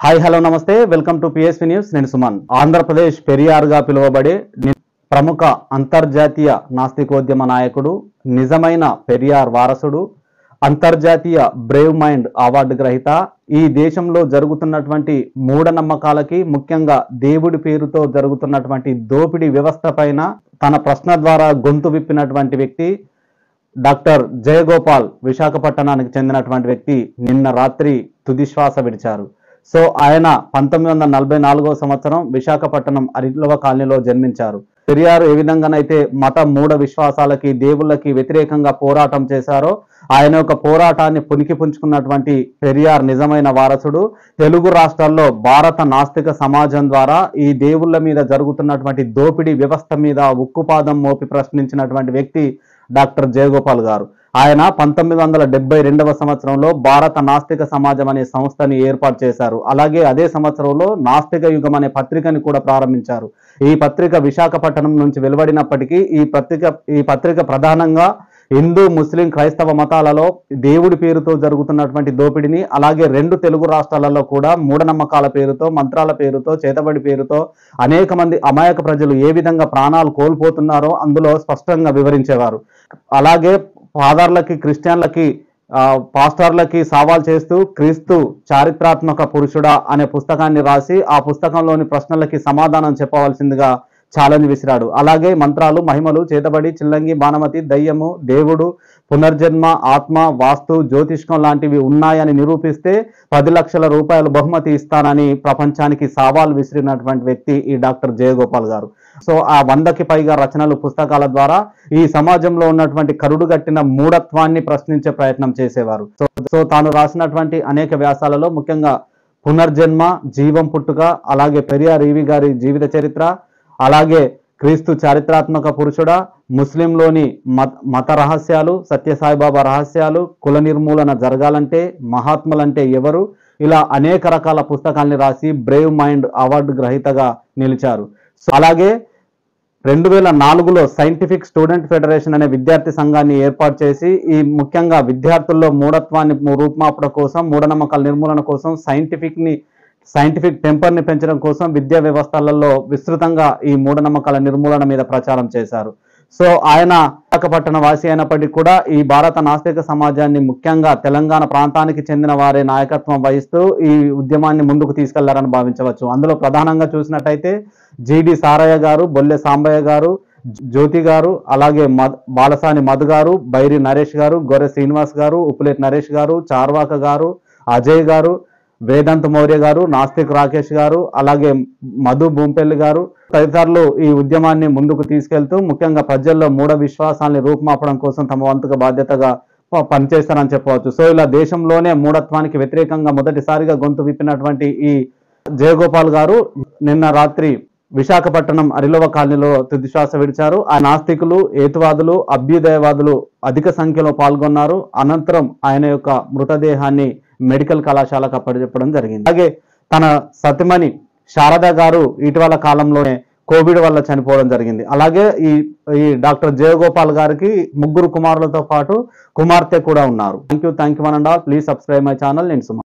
Hi hello నమస్తే welcome to PSV news. నేను సుమన్. ఆంధ్రప్రదేశ్ పెరియార్గా పిలువబడే ప్రముఖ అంతర్జాతీయ నాస్తికోద్యమ నాయకుడు, నిజమైన పెరియార్ వారసుడు, అంతర్జాతీయ బ్రేవ్ మైండ్ అవార్డు గ్రహీత, ఈ దేశంలో జరుగుతున్నటువంటి మూఢనమ్మకాలకి, ముఖ్యంగా దేవుడి పేరుతో జరుగుతున్నటువంటి దోపిడీ వ్యవస్థ పైన తన ప్రశ్న ద్వారా గొంతు విప్పినటువంటి వ్యక్తి డాక్టర్ జయగోపాల్, విశాఖపట్నానికి చెందినటువంటి వ్యక్తి నిన్న రాత్రి తుదిశ్వాస విడిచారు. సో ఆయన 1944 సంవత్సరం విశాఖపట్నం అరిలవ కాలనీలో జన్మించారు. పెరియార్ ఏ విధంగానైతే మత మూఢ విశ్వాసాలకి, దేవుళ్ళకి వ్యతిరేకంగా పోరాటం చేశారో, ఆయన యొక్క పోరాటాన్ని పునికి పుంజుకున్నటువంటి పెరియార్ నిజమైన వారసుడు. తెలుగు రాష్ట్రాల్లో భారత నాస్తిక సమాజం ద్వారా ఈ దేవుళ్ళ మీద జరుగుతున్నటువంటి దోపిడీ వ్యవస్థ మీద ఉక్కుపాదం మోపి ప్రశ్నించినటువంటి వ్యక్తి డాక్టర్ జయగోపాల్ గారు. ఆయన 1972 సంవత్సరంలో భారత నాస్తిక సమాజం అనే సంస్థని ఏర్పాటు చేశారు. అలాగే అదే సంవత్సరంలో నాస్తిక యుగం అనే పత్రికని కూడా ప్రారంభించారు. ఈ పత్రిక విశాఖపట్నం నుంచి వెలువడినప్పటికీ ఈ పత్రిక ప్రధానంగా హిందూ, ముస్లిం, క్రైస్తవ మతాలలో దేవుడి పేరుతో జరుగుతున్నటువంటి దోపిడిని, అలాగే 2 తెలుగు రాష్ట్రాలలో కూడా మూఢనమ్మకాల పేరుతో, మంత్రాల పేరుతో, చేతబడి పేరుతో అనేక మంది అమాయక ప్రజలు ఏ విధంగా ప్రాణాలు కోల్పోతున్నారో అందులో స్పష్టంగా వివరించేవారు. అలాగే ఫాదర్లకి, క్రిస్టియన్లకి, పాస్టర్లకి సవాల్ చేస్తూ క్రీస్తు చారిత్రాత్మక పురుషుడా అనే పుస్తకాన్ని రాసి ఆ పుస్తకంలోని ప్రశ్నలకి సమాధానం చెప్పవలసిందిగా ఛాలెంజ్ విసిరాడు. అలాగే మంత్రాలు, మహిమలు, చేతబడి, చిల్లంగి, బాణమతి, దయ్యము, దేవుడు, పునర్జన్మ, ఆత్మ, వాస్తు, జ్యోతిష్కం లాంటివి ఉన్నాయని నిరూపిస్తే 10 లక్షల రూపాయలు బహుమతి ఇస్తానని ప్రపంచానికి సవాల్ విసిరినటువంటి వ్యక్తి ఈ డాక్టర్ జయగోపాల్ గారు. సో ఆ 100కి పైగా రచనలు, పుస్తకాల ద్వారా ఈ సమాజంలో ఉన్నటువంటి కరుడుగట్టిన మూఢత్వాన్ని ప్రశ్నించే ప్రయత్నం చేసేవారు. సో తాను రాసినటువంటి అనేక వ్యాసాలలో ముఖ్యంగా పునర్జన్మ, జీవం పుట్టుక, అలాగే పెరియార్ ఈవి గారి జీవిత చరిత్ర, అలాగే క్రీస్తు చారిత్రాత్మక పురుషుడా, ముస్లింలోని మత రహస్యాలు, సత్యసాయిబాబా రహస్యాలు, కుల నిర్మూలన జరగాలంటే మహాత్ములంటే ఎవరు, ఇలా అనేక రకాల పుస్తకాల్ని రాసి బ్రేవ్ మైండ్ అవార్డు గ్రహీతగా నిలిచారు. సో అలాగే 2004లో సైంటిఫిక్ స్టూడెంట్ ఫెడరేషన్ అనే విద్యార్థి సంఘాన్ని ఏర్పాటు చేసి ఈ ముఖ్యంగా విద్యార్థుల్లో మూఢత్వాన్ని రూపుమాపడం కోసం, మూఢనమ్మకాల నిర్మూలన కోసం, సైంటిఫిక్ టెంపర్ని పెంచడం కోసం విద్యా వ్యవస్థలలో విస్తృతంగా ఈ మూఢనమ్మకాల నిర్మూలన మీద ప్రచారం చేశారు. సో ఆయన విశాఖపట్నం వాసి అయినప్పటికీ కూడా ఈ భారత నాస్తిక సమాజాన్ని, ముఖ్యంగా తెలంగాణ ప్రాంతానికి చెందిన వారే నాయకత్వం వహిస్తూ ఈ ఉద్యమాన్ని ముందుకు తీసుకెళ్లారని భావించవచ్చు. అందులో ప్రధానంగా చూసినట్టయితే జిడి సారయ్య గారు, బొల్లె సాంబయ్య గారు, జ్యోతి గారు, అలాగే బాలసాని మధు గారు, బైరి నరేష్ గారు, గొర్రె శ్రీనివాస్ గారు, ఉప్పులేటి నరేష్ గారు, చార్వాక గారు, అజయ్ గారు, వేదాంత్ మౌర్య గారు, నాస్తిక్ రాకేష్ గారు, అలాగే మధు భూంపల్లి గారు తదితరులు ఈ ఉద్యమాన్ని ముందుకు తీసుకెళ్తూ ముఖ్యంగా ప్రజల్లో మూఢ విశ్వాసాన్ని రూపుమాపడం కోసం తమ వంతుగా బాధ్యతగా పనిచేస్తారని చెప్పవచ్చు. సో ఇలా దేశంలోనే మూఢత్వానికి వ్యతిరేకంగా మొదటిసారిగా గొంతు విప్పినటువంటి ఈ జయగోపాల్ గారు నిన్న రాత్రి విశాఖపట్నం అరిలవ కాలనీలో తుదిశ్వాస విడిచారు. ఆ నాస్తికులు, హేతువాదులు, అభ్యుదయవాదులు అధిక సంఖ్యలో పాల్గొన్నారు. అనంతరం ఆయన యొక్క మృతదేహాన్ని మెడికల్ కళాశాలకు అప్పచెప్పడం జరిగింది. అలాగే తన సతిమణి శారద గారు ఇటీవల కాలంలోనే కోవిడ్ వల్ల చనిపోవడం జరిగింది. అలాగే ఈ డాక్టర్ జయగోపాల్ గారికి 3 కుమారులతో పాటు కుమార్తె కూడా ఉన్నారు. Thank you one and all. Please subscribe my channel. నేను సుమన్.